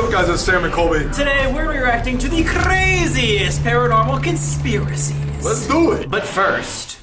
up, guys? It's Sam and Colby. Today we're reacting to the craziest paranormal conspiracies. Let's do it. But first,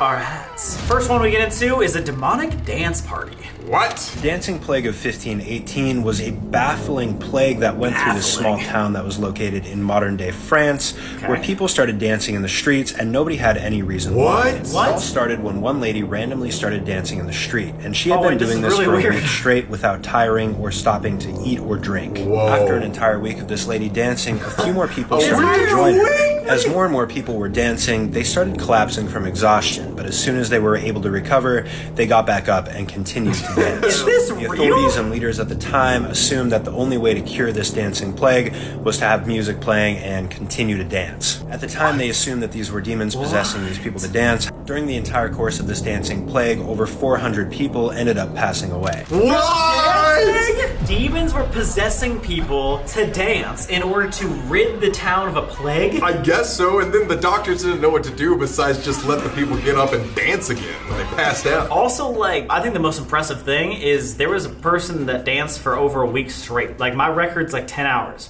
our hats. First one we get into is a demonic dance party. What? The Dancing Plague of 1518 was a baffling plague that went through this small town that was located in modern-day France, where people started dancing in the streets and nobody had any reason why. It all started when one lady randomly started dancing in the street, and she had been doing this for a week straight without tiring or stopping to eat or drink. After an entire week of this lady dancing, a few more people started to join her. As more and more people were dancing, they started collapsing from exhaustion, but as soon as they were able to recover, they got back up and continued to dance. Is this real? The authorities and leaders at the time assumed that the only way to cure this dancing plague was to have music playing and continue to dance. At the time, they assumed that these were demons possessing these people to dance. During the entire course of this dancing plague, over 400 people ended up passing away. What? Demons were possessing people to dance in order to rid the town of a plague? I guess so, and then the doctors didn't know what to do besides just let the people get up and dance again when they passed out. Also, like, I think the most impressive thing is there was a person that danced for over a week straight. Like, my record's like 10 hours.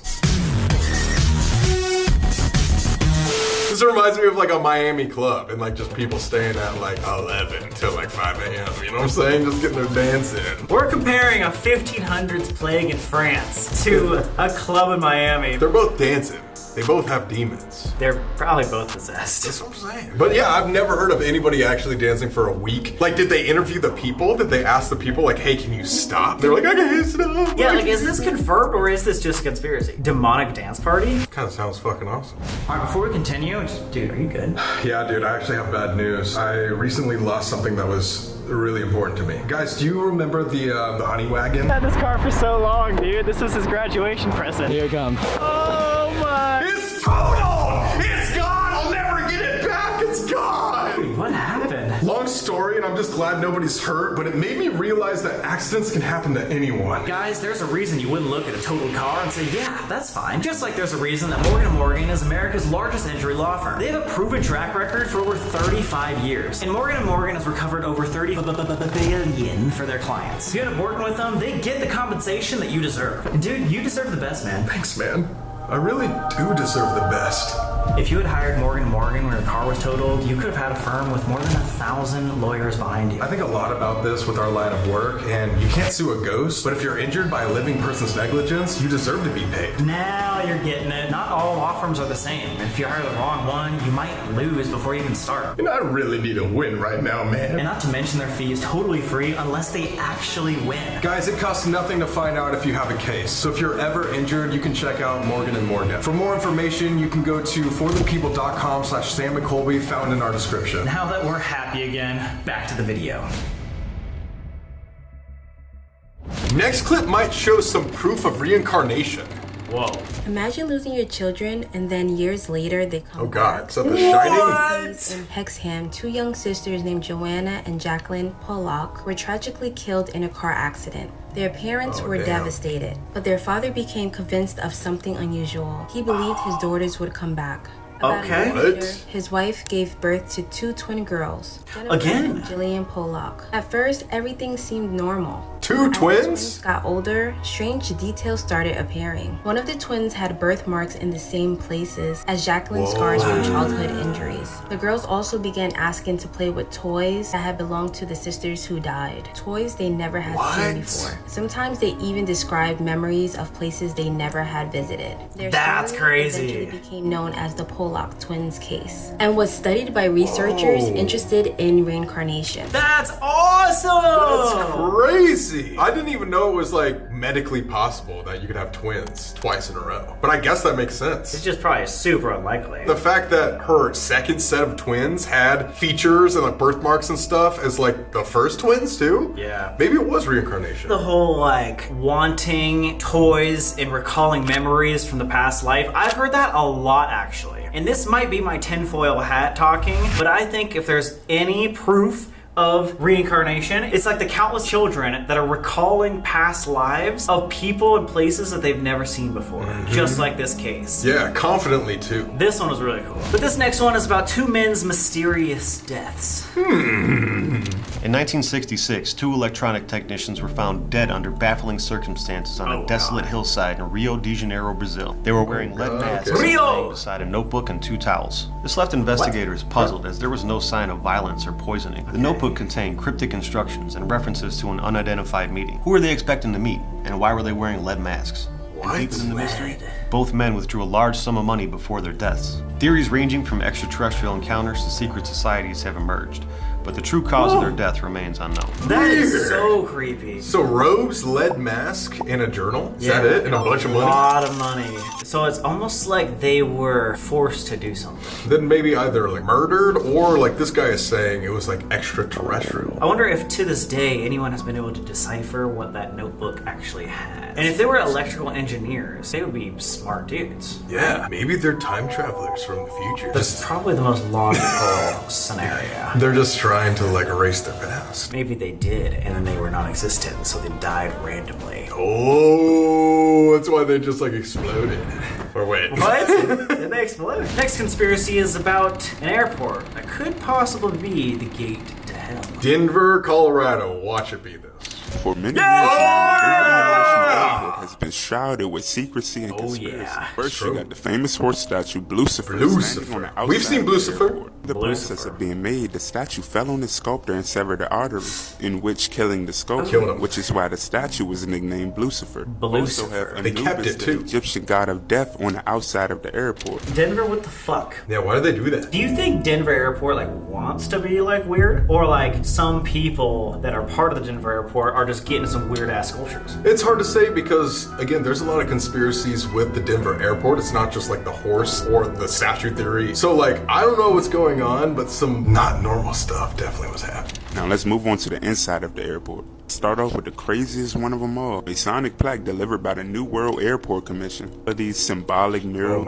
This reminds me of like a Miami club and like just people staying at like 11 till like 5 a.m. You know what I'm saying? Just getting their dance in. We're comparing a 1500s plague in France to a club in Miami. They're both dancing. They both have demons. They're probably both possessed. That's what I'm saying. But yeah, I've never heard of anybody actually dancing for a week. Like, did they interview the people? Did they ask the people, like, hey, can you stop? They're like, I can't stop. Yeah, like, is this confirmed or is this just a conspiracy? Demonic dance party? Kind of sounds fucking awesome. All right, before we continue, dude, are you good? Yeah, dude, I actually have bad news. I recently lost something that was really important to me. Guys, do you remember the honey wagon? I had this car for so long, dude. This was his graduation present. Here it comes. Oh my! It's total! It's gone! I'll never get it back! It's gone! What happened? Long story, and I'm just glad nobody's hurt, but it made me realize that accidents can happen to anyone. Guys, there's a reason you wouldn't look at a totaled car and say, yeah, that's fine. Just like there's a reason that Morgan & Morgan is America's largest injury law firm. They have a proven track record for over 35 years. And Morgan & Morgan has recovered over $30 billion for their clients. If you end up working with them, they get the compensation that you deserve. And dude, you deserve the best, man. Thanks, man. I really do deserve the best. If you had hired Morgan & Morgan when your car was totaled, you could have had a firm with more than 1,000 lawyers behind you. I think a lot about this with our line of work, and you can't sue a ghost, but if you're injured by a living person's negligence, you deserve to be paid. Now you're getting it. Not all law firms are the same. And if you hire the wrong one, you might lose before you even start. And I really need a win right now, man. And not to mention their fee is totally free unless they actually win. Guys, it costs nothing to find out if you have a case. So if you're ever injured, you can check out Morgan & Morgan. For more information, you can go to forthepeople.com/sam&colby found in our description. Now that we're happy again, back to the video. Next clip might show some proof of reincarnation. Whoa. Imagine losing your children and then years later they come back. Is that The Shining? In Hexham, two young sisters named Joanna and Jacqueline Pollock were tragically killed in a car accident. Their parents were devastated, but their father became convinced of something unusual. He believed his daughters would come back. About a year later, his wife gave birth to two twin girls. Again? Jillian Pollock. At first, everything seemed normal. Two twins? As the twins got older, strange details started appearing. One of the twins had birthmarks in the same places as Jacqueline's scars from childhood injuries. The girls also began asking to play with toys that had belonged to the sisters who died. Toys they never had seen before. Sometimes they even described memories of places they never had visited. Their story eventually became known as the Pollock twins case and was studied by researchers interested in reincarnation. That's awesome! That's crazy! I didn't even know it was like medically possible that you could have twins twice in a row. But I guess that makes sense. It's just probably super unlikely. The fact that her second set of twins had features and like birthmarks and stuff as like the first twins too? Yeah. Maybe it was reincarnation. The whole like wanting toys and recalling memories from the past life, I've heard that a lot actually. And this might be my tinfoil hat talking, but I think if there's any proof of reincarnation. It's like the countless children that are recalling past lives of people and places that they've never seen before. Just like this case. Yeah, confidently too. This one was really cool. But this next one is about two men's mysterious deaths. In 1966, two electronic technicians were found dead under baffling circumstances on a desolate hillside in Rio de Janeiro, Brazil. They were wearing lead masks and laying beside a notebook and two towels. This left investigators puzzled as there was no sign of violence or poisoning. The notebook contained cryptic instructions and references to an unidentified meeting. Who were they expecting to meet, and why were they wearing lead masks? And deeper in the mystery, both men withdrew a large sum of money before their deaths. Theories ranging from extraterrestrial encounters to secret societies have emerged, but the true cause of their death remains unknown. That is so creepy. So robes, lead mask, and a journal? Is that it? And a bunch of money? A lot of money. So it's almost like they were forced to do something. Then maybe either like murdered or like this guy is saying it was like extraterrestrial. I wonder if to this day anyone has been able to decipher what that notebook actually had. And if they were electrical engineers, they would be smart dudes. Yeah, maybe they're time travelers from the future. That's probably the most logical scenario. They're just trying to like erase their past. Maybe they did, and then they were non-existent, so they died randomly. Oh, that's why they just like exploded. Or wait. What? Did they explode? Next conspiracy is about an airport that could possibly be the gate to hell. Denver, Colorado. Watch it be this. For many years now, Denver International Airport has been shrouded with secrecy and conspiracy. First, you got the famous horse statue, Lucifer. Standing on the outside We've seen Lucifer. The process of being made, the statue fell on the sculptor and severed the artery, in which killing the sculptor, which is why the statue was nicknamed Lucifer. Also have They kept it too. the Egyptian god of death, on the outside of the airport. Denver, what the fuck? Yeah, why do they do that? Do you think Denver Airport like wants to be like weird? Or like some people that are part of the Denver Airport are just getting some weird ass sculptures? It's hard to say because, again, there's a lot of conspiracies with the Denver airport. It's not just like the horse or the statue theory. So, like, I don't know what's going on, but some not normal stuff definitely was happening. Now let's move on to the inside of the airport. Start off with the craziest one of them all. A sonic plaque delivered by the New World Airport Commission. Of these symbolic mural,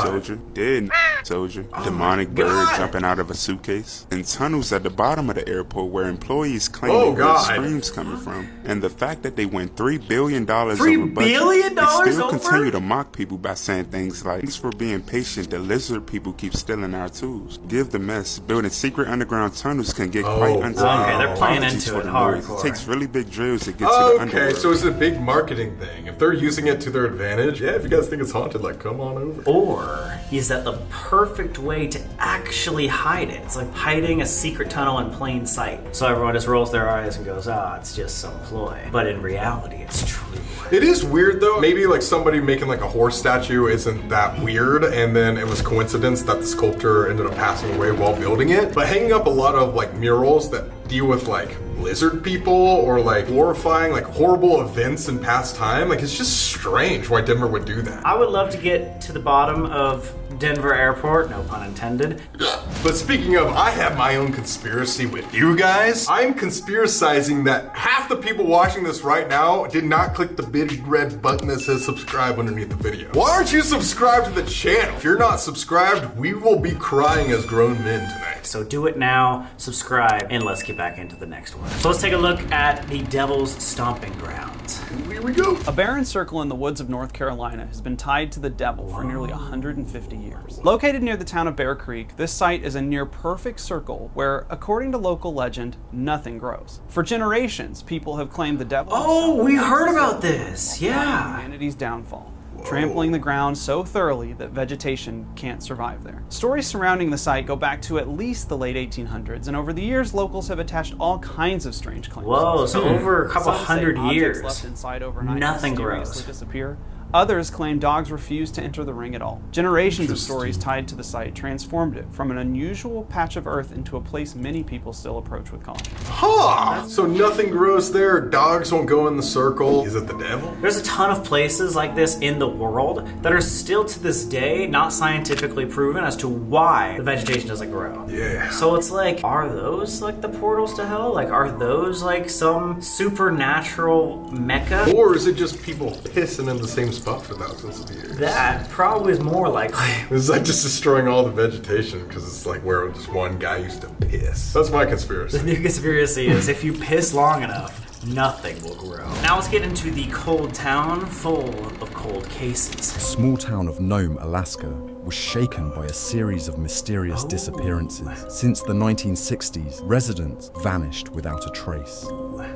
soldier, dead soldier, demonic bird jumping out of a suitcase, and tunnels at the bottom of the airport where employees claim they heard screams coming from. And the fact that they went $3 billion over budget, they still continue to mock people by saying things like, "Thanks for being patient, the lizard people keep stealing our tools." Give the mess. Building secret underground tunnels can get quite unsettling. Okay, they're playing into it hardcore. It takes really big drills to get to the underworld. Okay, so it's a big marketing thing. If they're using it to their advantage, yeah, if you guys think it's haunted, like, come on over. Or is that the perfect way to actually hide it? It's like hiding a secret tunnel in plain sight. So everyone just rolls their eyes and goes, it's just some ploy. But in reality, it's true. It is weird though. Maybe like somebody making like a horse statue isn't that weird, and then it was coincidence that the sculptor ended up passing away while building it. But hanging up a lot of like murals that deal with like lizard people or like glorifying like horrible events in past time, like it's just strange why Denver would do that. I would love to get to the bottom of Denver Airport, no pun intended. But speaking of, I have my own conspiracy with you guys. I'm conspiracizing that half the people watching this right now did not click the big red button that says subscribe underneath the video. Why aren't you subscribed to the channel? If you're not subscribed, we will be crying as grown men tonight. So do it now, subscribe, and let's get back into the next one. So let's take a look at the Devil's Stomping Grounds. Here we go. A barren circle in the woods of North Carolina has been tied to the devil for nearly 150 years. Located near the town of Bear Creek, this site is a near perfect circle where, according to local legend, nothing grows. For generations, people have claimed the devil. Oh, we heard about this. Yeah. Humanity's downfall, trampling the ground so thoroughly that vegetation can't survive there. Stories surrounding the site go back to at least the late 1800s, and over the years, locals have attached all kinds of strange claims. Whoa, so over a couple Some say hundred years, left inside overnight nothing mysteriously grows. Disappear. Others claim dogs refuse to enter the ring at all. Generations of stories tied to the site transformed it from an unusual patch of earth into a place many people still approach with caution. Huh! So nothing grows there, dogs won't go in the circle. Is it the devil? There's a ton of places like this in the world that are still to this day not scientifically proven as to why the vegetation doesn't grow. Yeah. So it's like, are those like the portals to hell? Like, are those like some supernatural mecca? Or is it just people pissing in the same spot for thousands of years. That probably is more likely. This is like just destroying all the vegetation because it's like where just one guy used to piss. That's my conspiracy. The new conspiracy is if you piss long enough, nothing will grow. Now let's get into the cold town full of cold cases. The small town of Nome, Alaska, was shaken by a series of mysterious disappearances. Since the 1960s, residents vanished without a trace,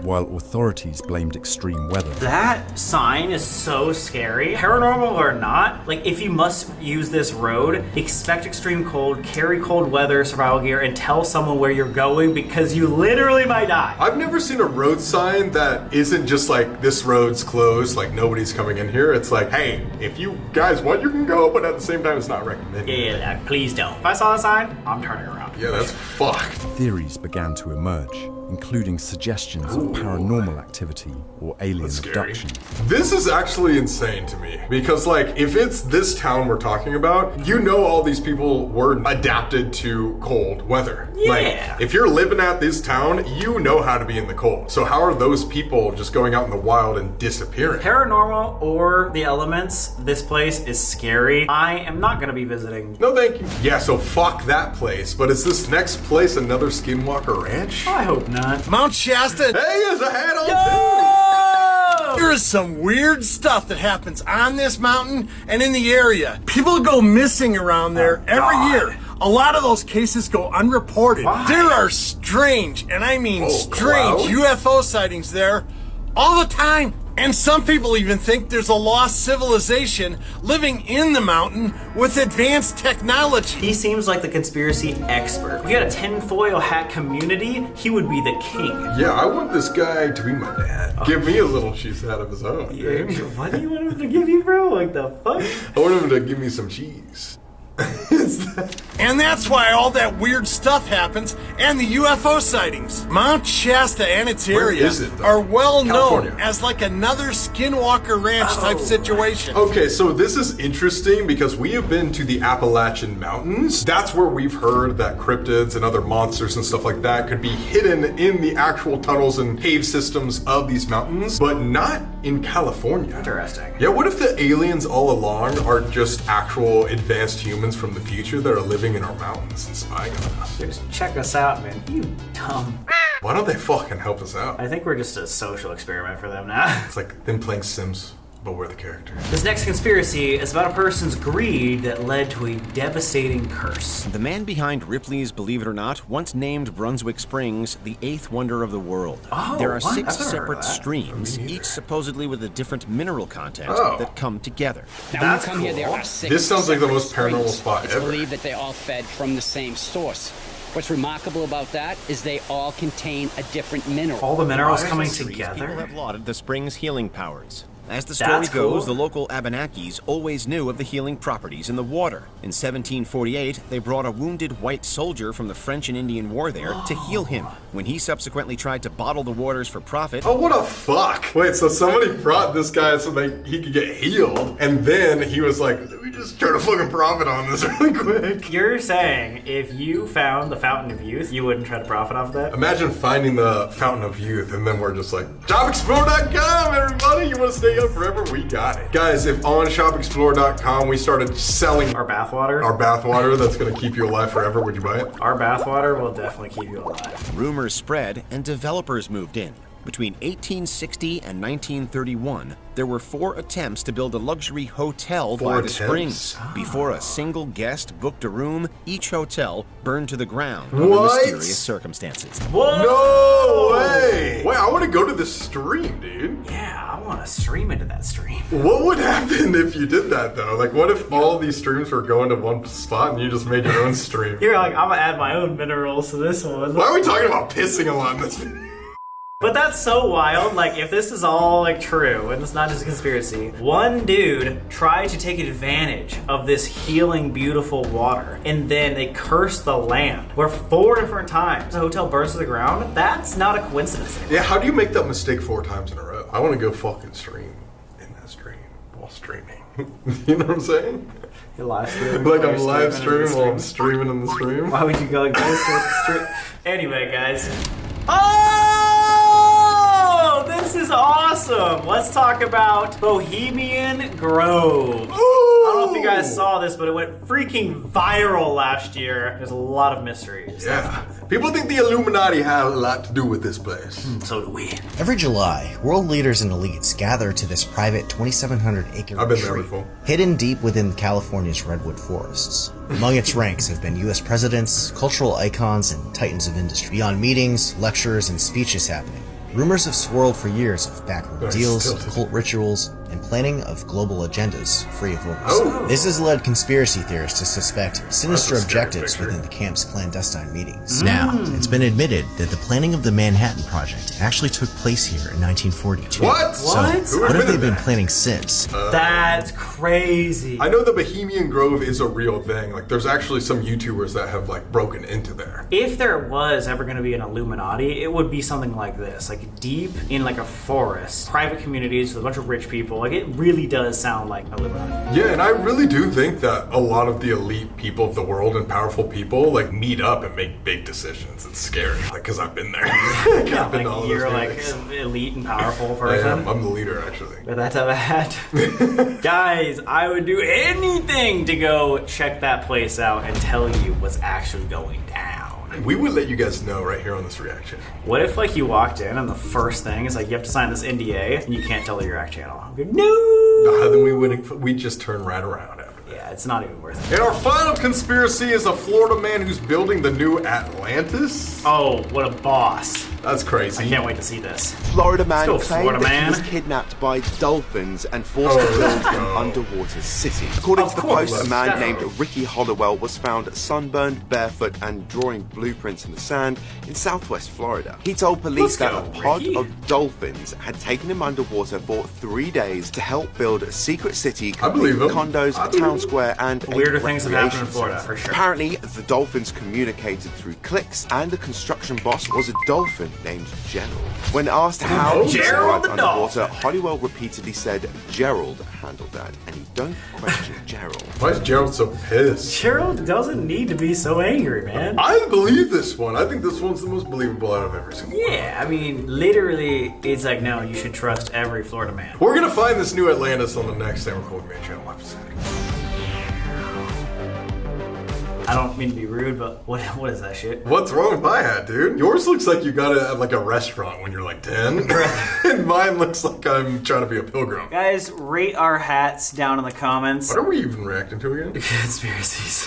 while authorities blamed extreme weather. That sign is so scary. Paranormal or not, like if you must use this road, expect extreme cold, carry cold weather, survival gear, and tell someone where you're going because you literally might die. I've never seen a road sign that isn't just like, this road's closed, like nobody's coming in here. It's like, hey, if you guys want, you can go, but at the same time, it's not recommended. Yeah, please don't. If I saw the sign, I'm turning around. Yeah, that's fucked. Theories began to emerge, including suggestions of paranormal activity or alien abduction. This is actually insane to me because, like, if it's this town we're talking about, you know all these people were adapted to cold weather. Yeah. Like, if you're living at this town, you know how to be in the cold. So how are those people just going out in the wild and disappearing? Paranormal or the elements, this place is scary. I am not going to be visiting. No, thank you. Yeah, so fuck that place. But is this next place another Skinwalker Ranch? I hope not. Mount Shasta. Hey, there's a hat on too. There is some weird stuff that happens on this mountain and in the area. People go missing around there every year. A lot of those cases go unreported. Why? There are strange, and I mean strange, UFO sightings there all the time. And some people even think there's a lost civilization living in the mountain with advanced technology. He seems like the conspiracy expert. If we had a tinfoil hat community, he would be the king. Yeah, I want this guy to be my dad. Give me a little cheese hat of his own. Yeah, what do you want him to give you, bro? Like the fuck? I want him to give me some cheese. And that's why all that weird stuff happens and the UFO sightings. Mount Shasta and its area are well known as like another Skinwalker Ranch type situation. Okay, so this is interesting because we have been to the Appalachian Mountains. That's where we've heard that cryptids and other monsters and stuff like that could be hidden in the actual tunnels and cave systems of these mountains, but not in California. Interesting. Yeah, what if the aliens all along are just actual advanced humans from the future that are living in our mountains and spying on us? Just check us out, man. You dumb. Why don't they fucking help us out? I think we're just a social experiment for them now. It's like them playing Sims, but we're the characters. This next conspiracy is about a person's greed that led to a devastating curse. The man behind Ripley's Believe It or Not once named Brunswick Springs the 8th wonder of the world. Oh, there are what? 6 I've never heard separate of that. streams, each supposedly with a different mineral content that come together. Now, when you come here, there are 6 This sounds like the most separate paranormal springs. spot It's ever. believed that they all fed from the same source. What's remarkable about that is they all contain a different mineral. All the minerals coming People together? have lauded the spring's healing powers. As the story That's goes, cool. the local Abenakis always knew of the healing properties in the water. In 1748, they brought a wounded white soldier from the French and Indian War there to heal him. When he subsequently tried to bottle the waters for profit... Oh, what a fuck! Wait, so somebody brought this guy so that he could get healed, and then he was like, let me just try to fucking profit on this really quick. You're saying if you found the Fountain of Youth, you wouldn't try to profit off of that? Imagine finding the Fountain of Youth, and then we're just like, shopexplore.com, everybody! You want to stay up forever? We got it. Guys, if on shopexplore.com we started selling our bathwater that's going to keep you alive forever, would you buy it? Our bathwater will definitely keep you alive. Rumors spread and developers moved in. Between 1860 and 1931, there were 4 attempts to build a luxury hotel by the springs. Before a single guest booked a room, each hotel burned to the ground under mysterious circumstances. No way! Wait, I want to go to this stream, dude. Yeah, I want to stream into that stream. What would happen if you did that, though? Like, what if all these streams were going to one spot and you just made your own stream? You're like, I'm gonna add my own minerals to this one. Why are we talking about pissing a lot in this video? But that's so wild. Like, if this is all like true and it's not just a conspiracy, one dude tried to take advantage of this healing, beautiful water, and then they cursed the land. Where 4 different times the hotel burns to the ground. That's not a coincidence anymore. Yeah, how do you make that mistake 4 times in a row? I want to go fucking stream in that stream while streaming. You know what I'm saying? You're live streaming. Like I'm live streaming while I'm streaming in the stream. Why would you go like this with the stream? Anyway, guys. Oh! This This is awesome. Let's talk about Bohemian Grove. I don't know if you guys saw this, but it went freaking viral last year. There's a lot of mysteries. Yeah. People think the Illuminati had a lot to do with this place. So do we. Every July, world leaders and elites gather to this private 2,700-acre retreat, hidden deep within California's redwood forests. Among its ranks have been U.S. presidents, cultural icons, and titans of industry. Beyond meetings, lectures, and speeches happening, rumors have swirled for years of backroom deals, occult rituals, and planning of global agendas free of oversight. This has led conspiracy theorists to suspect sinister objectives within the camp's clandestine meetings. Now, it's been admitted that the planning of the Manhattan Project actually took place here in 1942. What? So, what have they been planning since? That's crazy. I know the Bohemian Grove is a real thing. Like, there's actually some YouTubers that have, like, broken into there. If there was ever going to be an Illuminati, it would be something like this. Like, deep in, like, a forest. Private communities with a bunch of rich people. Like, it really does sound like Illuminati. Yeah, and I really do think that a lot of the elite people of the world and powerful people, like, meet up and make big decisions. It's scary, like, because I've been there. Yeah, like, you're, like, an elite and powerful person. I'm the leader, actually. But that's a hat. Guys, I would do anything to go check that place out and tell you what's actually going down. We would let you guys know right here on this reaction. What if, like, you walked in and the first thing is, like, you have to sign this NDA and you can't tell the React channel? I'm like, no! Then we'd just turn right around after that. Yeah, it's not even worth it. And our final conspiracy is a Florida man who's building the new Atlantis. Oh, what a boss. That's crazy. I can't wait to see this. Florida man Let's go, claimed Florida that man. he was kidnapped by dolphins and forced to build an underwater city. According to the Post, a man named Ricky Hollowell was found sunburned, barefoot, and drawing blueprints in the sand in southwest Florida. He told police that a pod of dolphins had taken him underwater for 3 days to help build a secret city, complete with condos, a town square, and weirder a things have happened in recreation Florida, center. for sure. Apparently, the dolphins communicated through clicks, and the construction boss was a dolphin named Gerald. When asked how he Gerald survived the underwater, dolphin. Hollowell repeatedly said Gerald handled that, and you don't question Gerald. Why is Gerald so pissed? Gerald doesn't need to be so angry, man. I believe this one. I think this one's the most believable out of every single one. Yeah, I mean, literally, it's like, no, you should trust every Florida man. We're gonna find this new Atlantis on the next Sam and Colby channel episode. I don't mean to be rude, but what is that shit? What's wrong with my hat, dude? Yours looks like you got it at like a restaurant when you're like 10. And mine looks like I'm trying to be a pilgrim. Guys, rate our hats down in the comments. What are we even reacting to again? Conspiracies.